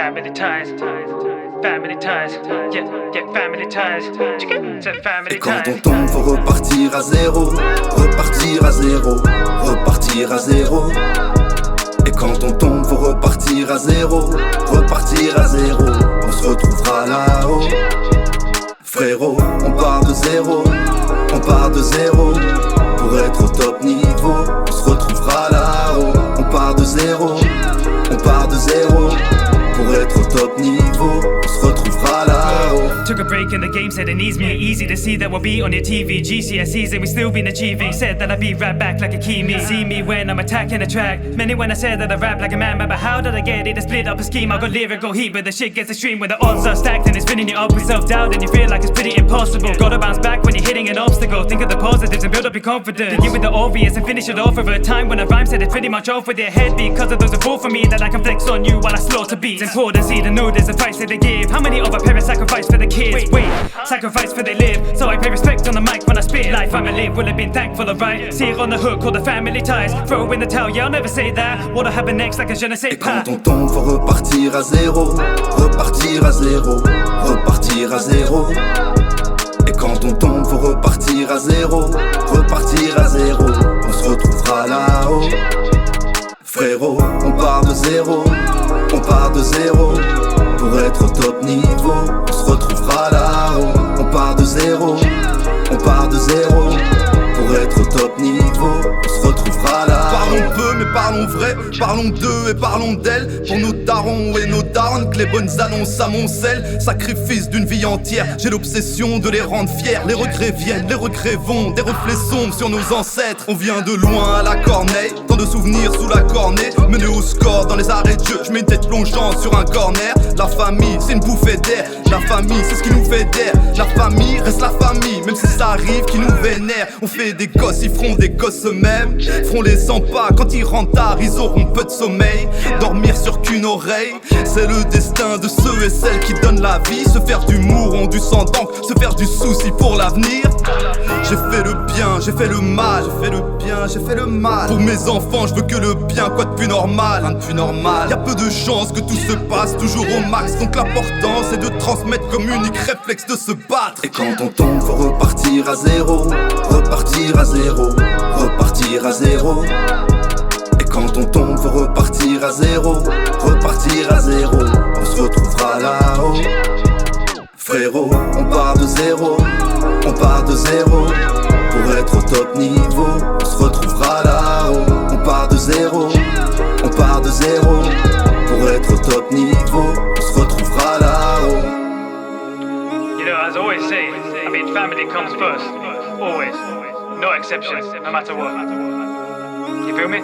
family ties, family ties, yeah, family ties, family ties. Et quand on tombe, faut repartir à zéro, repartir à zéro, repartir à zéro. Et quand on tombe, faut repartir à zéro, repartir à zéro. On se retrouvera là-haut. Frérot, on part de zéro, on part de zéro. Pour être au top niveau, on se retrouvera là-haut. On part de zéro, on part de zéro. Pour être au top niveau, on se retrouvera là-haut. Took a break in the game, said it needs me. Easy to see that we'll be on your TV. GCSEs and we still been achieving. Said that I'd be right back like a key me. See me when I'm attacking the track. Many when I said that I rap like a man, but how did I get it? I split up a scheme. I got lyrical heat, but the shit gets extreme when the odds are stacked and it's filling you up with self-doubt and you feel like it's pretty impossible. Gotta bounce back when you're hitting an obstacle. Think of the positives and build up your confidence. Begin with the obvious and finish it off with a time when a rhyme said it's pretty much off with your head because of those who fall for me that I can flex on you while I slaughter beats. Important, see to know there's a price that they give. How many of our parents sacrifice for the kids? Wait, sacrifice for they live. So I pay respect on the mic when I spit. Life I'ma live will have been thankful, alright. See it on the hook, call the family ties. Throw in the towel, yeah, I'll never say that. What'll happen next, like a je ne sais Et pas. quand on tombe, faut repartir à zéro, repartir à zéro, repartir à zéro. Et quand on tombe, faut repartir à zéro, repartir à zéro. On se retrouvera là-haut. Frérot, on part de zéro, on part de zéro. Pour être au top niveau, on se retrouvera là-haut. On part de zéro, on part de zéro. Pour être au top niveau, on se retrouvera là. Parlons peu mais parlons vrai, parlons d'eux et parlons d'elles. Pour nos darons et nos darons, que les bonnes annonces amoncellent. Sacrifice d'une vie entière, j'ai l'obsession de les rendre fiers. Les regrets viennent, les regrets vont, des reflets sombres sur nos ancêtres. On vient de loin à la corneille, tant de souvenirs sous la cornée. Mené au score dans les arrêts de jeu, je mets une tête plongeante sur un corner. La famille, c'est une bouffée d'air, la famille, c'est ce qui nous fait d'air. La famille reste la famille, même si ça arrive qu'ils nous vénèrent. On fait des gosses, ils feront des gosses eux-mêmes. Feront les 100 pas, quand ils rentrent tard, ils auront peu de sommeil. Dormir sur qu'une oreille, c'est le destin de ceux et celles qui donnent la vie. Se faire du mourant, du sang d'encre, se faire du souci pour l'avenir. J'ai fait le bien, j'ai fait le mal, j'ai fait le bien, j'ai fait le mal. Pour mes enfants, je veux que le bien, quoi de plus normal, rien de plus normal. Y'a peu de chances que tout se passe toujours au max. Donc l'important c'est de transmettre comme unique réflexe de se battre. Et quand on tombe, faut repartir à zéro, repartir à zéro, repartir à zéro. Et quand on tombe, faut repartir à zéro, repartir à zéro. On se retrouvera là-haut. Frérot, on part de zéro, on part de zéro. Pour être au top niveau, on se retrouvera là-haut. On part de zéro, on part de zéro. Pour être au top niveau, on se retrouvera là-haut. You know, as I always say, I mean, family comes first, always, no exceptions, no matter what. You feel me?